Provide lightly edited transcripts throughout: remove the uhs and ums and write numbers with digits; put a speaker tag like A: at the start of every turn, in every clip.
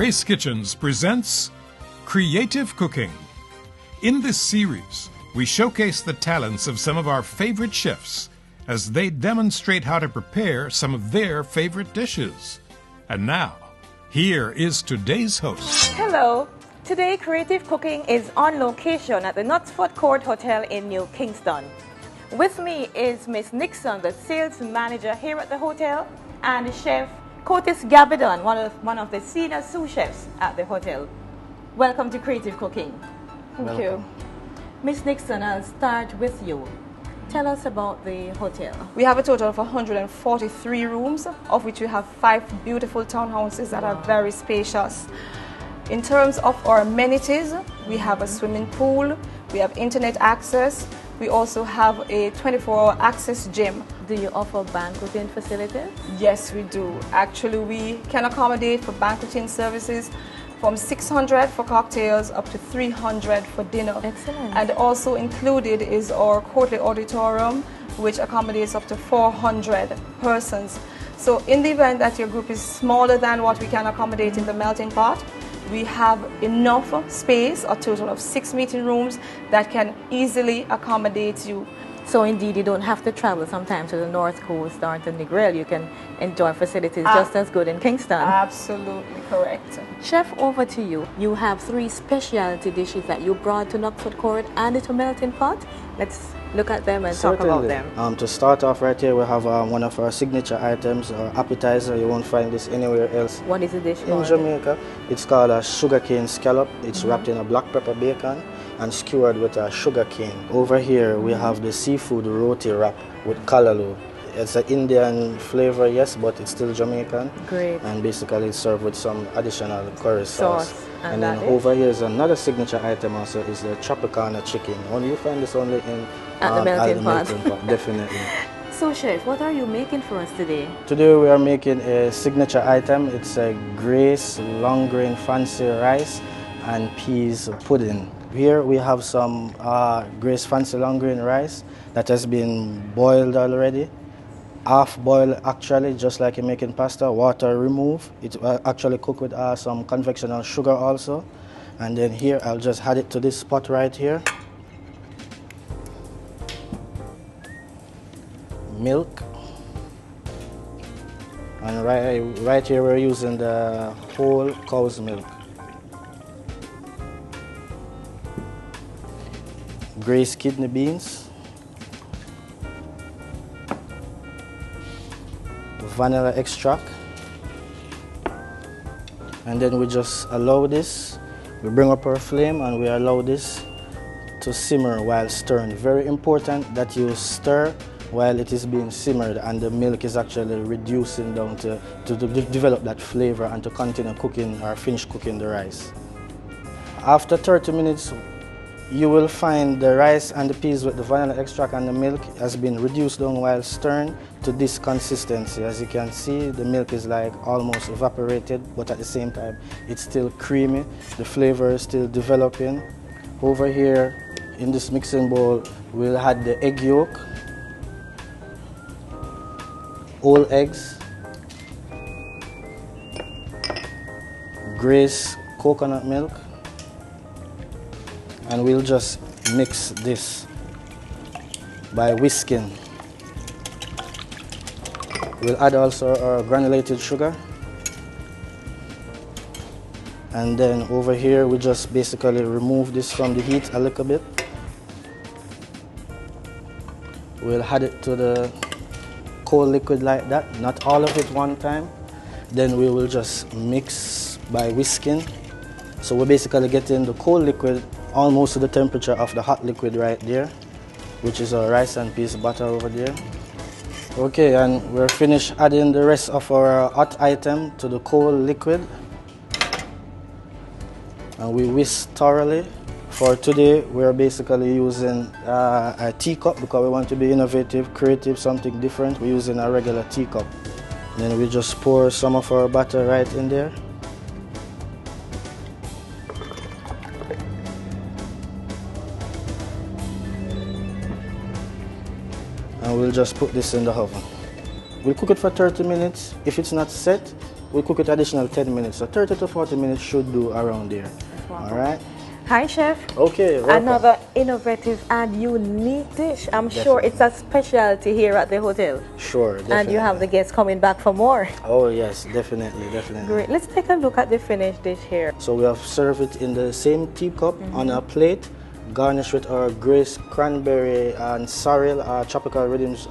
A: Grace Kitchens presents Creative Cooking. In this series, we showcase the talents of some of our favorite chefs as they demonstrate how to prepare some of their favorite dishes. And now, here is today's host.
B: Hello. Today, Creative Cooking is on location at the Knutsford Court Hotel in New Kingston. With me is Miss Nixon, the sales manager here at the hotel, and Chef Coatiest Gabbidon, one of the senior sous chefs at the hotel. Welcome to Creative Cooking.
C: Thank you.
B: Miss Nixon, I'll start with you. Tell us about the hotel.
C: We have a total of 143 rooms, of which we have 5 beautiful townhouses that are very spacious. In terms of our amenities, we have a swimming pool, we have internet access, we also have a 24-hour access gym.
B: Do you offer banqueting facilities?
C: Yes, we do. Actually, we can accommodate for banqueting services from 600 for cocktails up to 300 for dinner.
B: Excellent.
C: And also included is our courtly auditorium, which accommodates up to 400 persons. So in the event that your group is smaller than what we can accommodate in the melting pot, we have enough space, a total of 6 meeting rooms that can easily accommodate you.
B: So indeed, you don't have to travel sometimes to the North Coast or to Negril. You can enjoy facilities just as good in Kingston.
C: Absolutely correct.
B: Chef, over to you. You have 3 specialty dishes that you brought to Knutsford Court and to Melting Pot. Let's look at them and talk about them.
D: To start off right here, we have one of our signature items, our appetizer. You won't find this anywhere else.
B: What is the dish
D: in Jamaica? It's called a sugarcane scallop. It's wrapped in a black pepper bacon and skewered with a sugar cane. Over here we have the seafood roti wrap with kalaloo. It's an Indian flavor, yes, but it's still Jamaican.
B: Great.
D: And basically it's served with some additional curry sauce.
B: And
D: then over here is another signature item also, is the Tropicana chicken. Only you find this only in
B: at the melting pot.
D: Definitely.
B: So Chef, what are you making for us today?
D: Today we are making a signature item. It's a Grace long grain fancy rice and peas pudding. Here we have some Grace fancy long grain rice that has been boiled already. Half boiled actually, just like you're making pasta, water remove. It actually cooked with some conventional sugar also. And then here I'll just add it to this pot right here. Milk. And right here we're using the whole cow's milk. Grace kidney beans. Vanilla extract, and then we just allow this, we bring up our flame and we allow this to simmer while stirring. Very important that you stir while it is being simmered and the milk is actually reducing down to develop that flavor and to continue cooking or finish cooking the rice. After 30 minutes, you will find the rice and the peas with the vanilla extract and the milk has been reduced down while stirring to this consistency. As you can see, the milk is like almost evaporated, but at the same time, it's still creamy. The flavor is still developing. Over here, in this mixing bowl, we'll add the egg yolk, whole eggs, Grace coconut milk, and we'll just mix this by whisking. We'll add also our granulated sugar. And then over here, we just basically remove this from the heat a little bit. We'll add it to the cold liquid like that, not all of it one time. Then we will just mix by whisking. So we're basically getting the cold liquid almost to the temperature of the hot liquid right there, which is our rice and peas butter over there. Okay, and we're finished adding the rest of our hot item to the cold liquid. And we whisk thoroughly. For today, we're basically using a teacup because we want to be innovative, creative, something different. We're using a regular teacup. Then we just pour some of our butter right in there. And we'll just put this in the oven. We'll cook it for 30 minutes. If it's not set, we cook it additional 10 minutes. So 30 to 40 minutes should do around there. All right.
B: Hi, Chef.
D: Okay, welcome.
B: Another innovative and unique dish. I'm sure it's a specialty here at the hotel.
D: Sure, definitely.
B: And you have the guests coming back for more.
D: Oh yes, definitely, definitely.
B: Great. Let's take a look at the finished dish here.
D: So we have served it in the same teacup on a plate, garnished with our Grace cranberry and sorrel tropical rhythms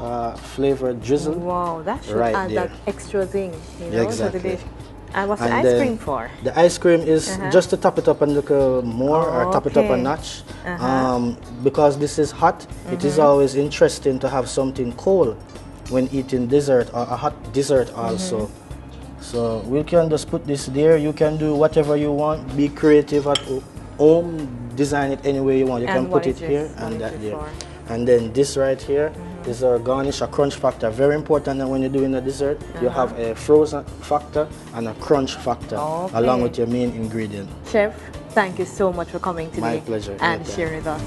D: flavored drizzle.
B: Wow, that should
D: right
B: add
D: there.
B: that extra zing, you know,
D: Exactly.
B: to the dish. And what's the
D: And
B: ice cream for?
D: The ice cream is just to top it up and look more, or top it up a
B: Okay.
D: notch. Because this is hot, it is always interesting to have something cold when eating dessert, or a hot dessert also. So we can just put this there. You can do whatever you want. Be creative at home. Design it any way you want. You
B: And
D: can
B: what
D: put it
B: is
D: here
B: this?
D: and
B: What
D: that
B: is
D: there.
B: it for?
D: And then this right here is our garnish, a crunch factor. Very important that when you're doing a dessert, you have a frozen factor and a crunch factor along with your main ingredient.
B: Chef, thank you so much for coming today.
D: My pleasure.
B: And
D: Anytime.
B: sharing with us.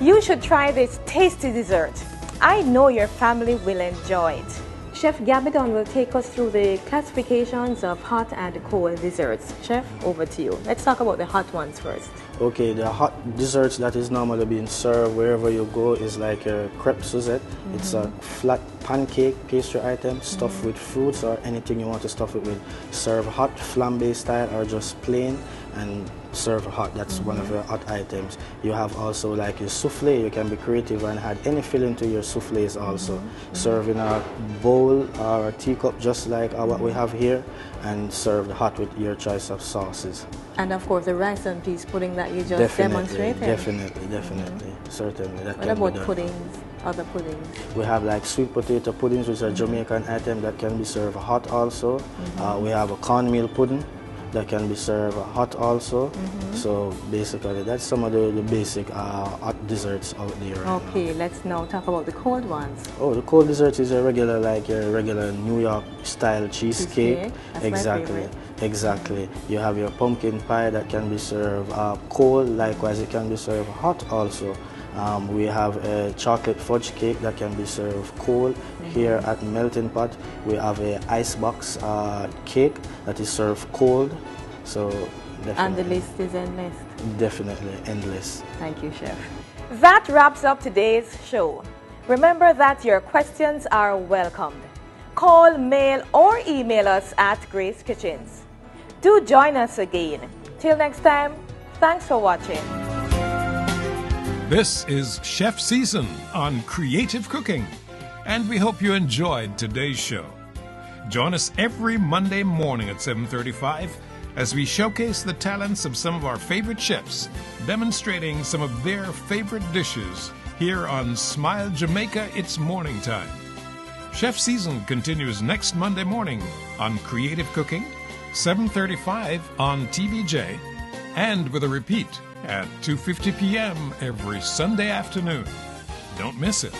B: You should try this tasty dessert. I know your family will enjoy it. Chef Gabbidon will take us through the classifications of hot and cold desserts. Chef, over to you. Let's talk about the hot ones first.
D: Okay, the hot desserts that is normally being served wherever you go is like a crepe Suzette. It's a flat pancake pastry item stuffed with fruits or anything you want to stuff it with. Serve hot, flambe style, or just plain, and serve hot. That's one of your hot items. You have also like your souffle. You can be creative and add any filling to your souffles also. Serve in a bowl or a teacup just like what we have here, and serve hot with your choice of sauces.
B: And of course, the rice and peas pudding that you just demonstrated.
D: Definitely. Certainly. That
B: What
D: can be
B: about
D: done.
B: puddings, other puddings?
D: We have like sweet potato puddings, which are Jamaican item that can be served hot also. We have a cornmeal pudding that can be served hot also. So basically, that's some of the basic hot desserts out there. Right
B: Okay, let's now talk about the cold ones.
D: Oh, the cold dessert is a regular, like a regular New York style cheesecake.
B: That's my favorite.
D: Exactly. You have your pumpkin pie that can be served cold. Likewise, it can be served hot also. We have a chocolate fudge cake that can be served cold. Here at Melting Pot, we have a icebox cake that is served cold. So definitely.
B: And the list is endless.
D: Definitely endless.
B: Thank you, Chef. That wraps up today's show. Remember that your questions are welcomed. Call, mail, or email us at Grace Kitchens. Do join us again. Till next time, thanks for watching.
A: This is Chef Season on Creative Cooking, and we hope you enjoyed today's show. Join us every Monday morning at 7:35 as we showcase the talents of some of our favorite chefs, demonstrating some of their favorite dishes here on Smile Jamaica, It's Morning Time. Chef Season continues next Monday morning on Creative Cooking, 7:35 on TVJ, and with a repeat at 2:50 p.m. every Sunday afternoon. Don't miss it.